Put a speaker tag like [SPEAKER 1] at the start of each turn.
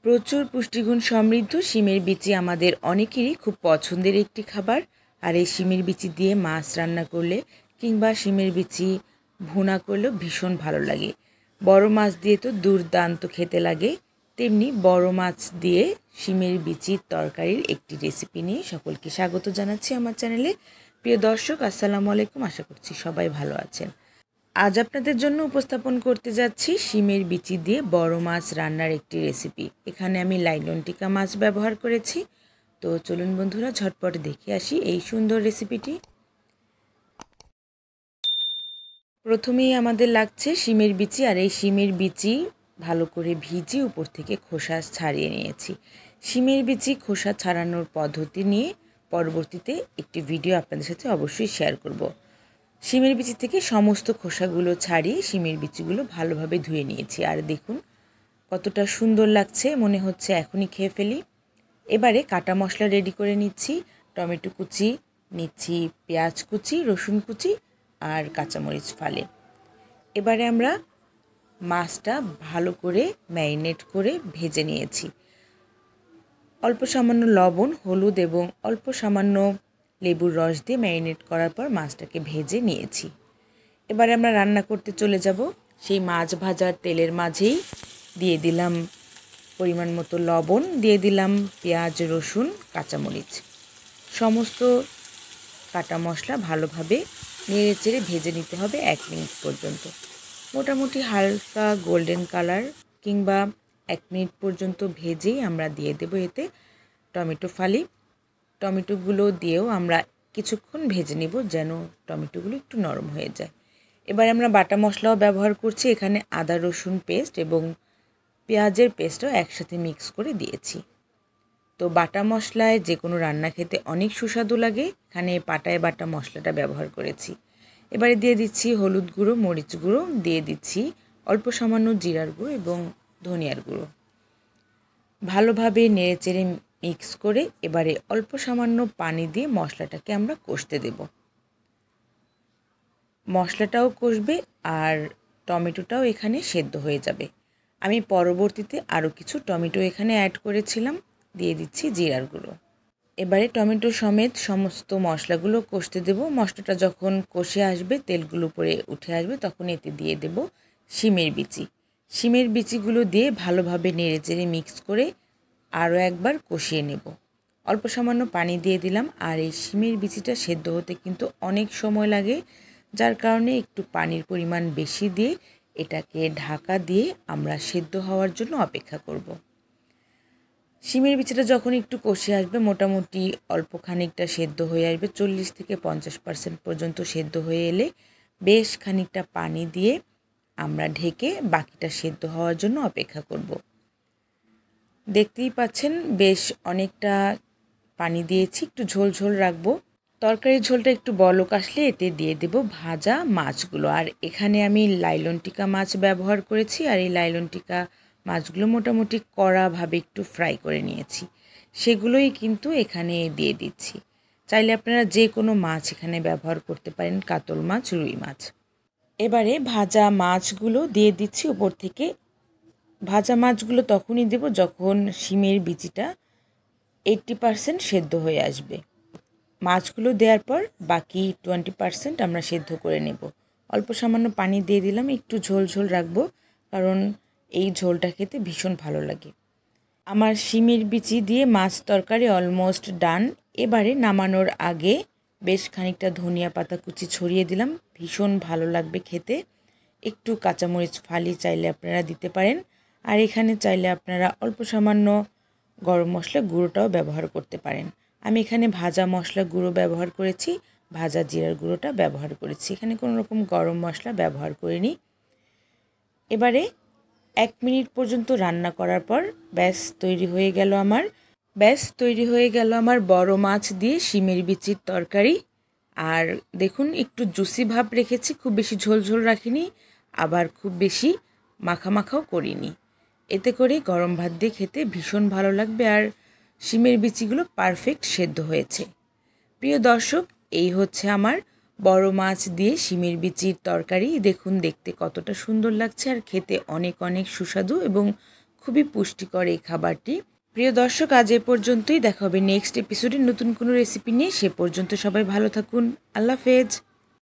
[SPEAKER 1] প্রচুর পুষ্টিগুণ সমৃদ্ধ শিমের বিচি আমাদের অনেকেরই খুব পছন্দের একটি খাবার। আর এই শিমের বিচি দিয়ে মাছ রান্না করলে কিংবা শিমের বিচি ভুনা করলেও ভীষণ ভালো লাগে। বড় মাছ দিয়ে তো দুর্দান্ত খেতে লাগে, তেমনি বড় মাছ দিয়ে শিমের বিচির তরকারির একটি রেসিপি নিয়ে সকলকে স্বাগত জানাচ্ছি আমার চ্যানেলে। প্রিয় দর্শক, আসসালামু আলাইকুম। আশা করছি সবাই ভালো আছেন। আজ আপনাদের জন্য উপস্থাপন করতে যাচ্ছি শিমের বিচি দিয়ে বড় মাছ রান্নার একটি রেসিপি। এখানে আমি লাইলন টিকা মাছ ব্যবহার করেছি। তো চলুন বন্ধুরা, ঝটপট দেখে আসি এই সুন্দর রেসিপিটি। প্রথমেই আমাদের লাগছে শিমের বিচি, আর এই শিমের বিচি ভালো করে ভিজিয়ে উপর থেকে খোসা ছাড়িয়ে নিয়েছি। শিমের বিচি খোসা ছাড়ানোর পদ্ধতি নিয়ে পরবর্তীতে একটি ভিডিও আপনাদের সাথে অবশ্যই শেয়ার করব। শিমের বিচি থেকে সমস্ত খোসাগুলো ছাড়িয়ে শিমের বিচিগুলো ভালোভাবে ধুয়ে নিয়েছি। আর দেখুন কতটা সুন্দর লাগছে, মনে হচ্ছে এখনই খেয়ে ফেলি। এবারে কাটা মশলা রেডি করে নিচ্ছি। টমেটো কুচি নিচ্ছি, পেঁয়াজ কুচি, রসুন কুচি আর কাঁচামরিচ ফালি। এবারে আমরা মাছটা ভালো করে ম্যারিনেট করে ভেজে নিয়েছি। অল্প সামান্য লবণ, হলুদ এবং অল্প সামান্য লেবুর রস দিয়ে ম্যারিনেট করার পর মাছটাকে ভেজে নিয়েছি। এবারে আমরা রান্না করতে চলে যাব। সেই মাছ ভাজার তেলের মাঝেই দিয়ে দিলাম পরিমাণ মতো লবণ, দিয়ে দিলাম পেঁয়াজ, রসুন, কাঁচামরিচ, সমস্ত কাটা মশলা ভালোভাবে নেড়ে চেড়ে ভেজে নিতে হবে 1 মিনিট পর্যন্ত। মোটামুটি হালকা গোল্ডেন কালার কিংবা 1 মিনিট পর্যন্ত ভেজেই আমরা দিয়ে দেব এতে টমেটো ফালি। টমেটোগুলো দিয়েও আমরা কিছুক্ষণ ভেজে নিব যেন টমেটোগুলো একটু নরম হয়ে যায়। এবার আমরা বাটা মশলাও ব্যবহার করছি। এখানে আদা রসুন পেস্ট এবং পেঁয়াজের পেস্টও একসাথে মিক্স করে দিয়েছি। তো বাটা মশলায় যে কোনো রান্না খেতে অনেক সুস্বাদু লাগে। এখানে পাটায় বাটা মশলাটা ব্যবহার করেছি। এবারে দিয়ে দিচ্ছি হলুদ গুঁড়ো, মরিচ গুঁড়ো, দিয়ে দিচ্ছি অল্প সামান্য জিরার গুঁড়ো এবং ধনিয়ার গুঁড়ো। ভালোভাবে নেড়েচেড়ে মিক্স করে এবারে অল্প সামান্য পানি দিয়ে মশলাটাকে আমরা কষতে দেব। মশলাটাও কষবে আর টমেটোটাও এখানে সেদ্ধ হয়ে যাবে। আমি পরবর্তীতে আরও কিছু টমেটো এখানে অ্যাড করেছিলাম। দিয়ে দিচ্ছি জিরার গুঁড়ো। এবারে টমেটো সমেত সমস্ত মশলাগুলো কষতে দেব। মশলাটা যখন কষে আসবে, তেলগুলো উপরে উঠে আসবে, তখন এতে দিয়ে দেব শিমের বিচি। শিমের বিচিগুলো দিয়ে ভালোভাবে নেড়েচেড়ে মিক্স করে আরও একবার কষিয়ে নেব। অল্প সামান্য পানি দিয়ে দিলাম। আর এই শিমের বিচিটা সেদ্ধ হতে কিন্তু অনেক সময় লাগে, যার কারণে একটু পানির পরিমাণ বেশি দিয়ে এটাকে ঢাকা দিয়ে আমরা সেদ্ধ হওয়ার জন্য অপেক্ষা করব। শিমের বিচিটা যখন একটু কষে আসবে, মোটামুটি অল্প খানিকটা সেদ্ধ হয়ে আসবে, 40 থেকে 50% পর্যন্ত সেদ্ধ হয়ে এলে বেশ খানিকটা পানি দিয়ে আমরা ঢেকে বাকিটা সেদ্ধ হওয়ার জন্য অপেক্ষা করব। দেখতেই পাচ্ছেন বেশ অনেকটা পানি দিয়েছি, একটু ঝোল ঝোল রাখবো। তরকারির ঝোলটা একটু বলক আসলে এতে দিয়ে দেব ভাজা মাছগুলো। আর এখানে আমি লাইলন টিকা মাছ ব্যবহার করেছি। আর এই লাইলন টিকা মাছগুলো মোটামুটি কড়াভাবে একটু ফ্রাই করে নিয়েছি, সেগুলোই কিন্তু এখানে দিয়ে দিচ্ছি। চাইলে আপনারা যে কোনো মাছ এখানে ব্যবহার করতে পারেন, কাতল মাছ, রুই মাছ। এবারে ভাজা মাছগুলো দিয়ে দিচ্ছি উপর থেকে। ভাজা মাছগুলো তখনই দেব যখন শিমের বিচিটা 80% সেদ্ধ হয়ে আসবে। মাছগুলো দেওয়ার পর বাকি 20% আমরা সেদ্ধ করে নেব। অল্প সামান্য পানি দিয়ে দিলাম, একটু ঝোল ঝোল রাখবো, কারণ এই ঝোলটা খেতে ভীষণ ভালো লাগে। আমার শিমের বিচি দিয়ে মাছ তরকারি অলমোস্ট ডান। এবারে নামানোর আগে বেশ খানিকটা ধনিয়া পাতা কুচি ছড়িয়ে দিলাম, ভীষণ ভালো লাগবে খেতে। একটু কাঁচামরিচ ফালি চাইলে আপনারা দিতে পারেন। আর এখানে চাইলে আপনারা অল্প সামান্য গরম মশলা গুঁড়োটাও ব্যবহার করতে পারেন। আমি এখানে ভাজা মশলা গুঁড়ো ব্যবহার করেছি, ভাজা জিরার গুঁড়োটা ব্যবহার করেছি, এখানে কোনো রকম গরম মশলা ব্যবহার করিনি। এবারে 1 মিনিট পর্যন্ত রান্না করার পর ব্যাস তৈরি হয়ে গেল আমার বড় মাছ দিয়ে শিমের বিচির তরকারি। আর দেখুন একটু জুসি ভাব রেখেছি, খুব বেশি ঝোল ঝোল রাখিনি, আবার খুব বেশি মাখা মাখাও করিনি। এতে করে গরম ভাত দিয়ে খেতে ভীষণ ভালো লাগবে। আর শিমের বিচিগুলো পারফেক্ট সেদ্ধ হয়েছে। প্রিয় দর্শক, এই হচ্ছে আমার বড় মাছ দিয়ে শিমের বিচির তরকারি। দেখুন দেখতে কতটা সুন্দর লাগছে, আর খেতে অনেক অনেক সুস্বাদু এবং খুবই পুষ্টিকর এই খাবারটি। প্রিয় দর্শক, আজ এ পর্যন্তই। দেখা হবে নেক্সট এপিসোডে নতুন কোনো রেসিপি নিয়ে। সে পর্যন্ত সবাই ভালো থাকুন। আল্লাহ হাফেজ।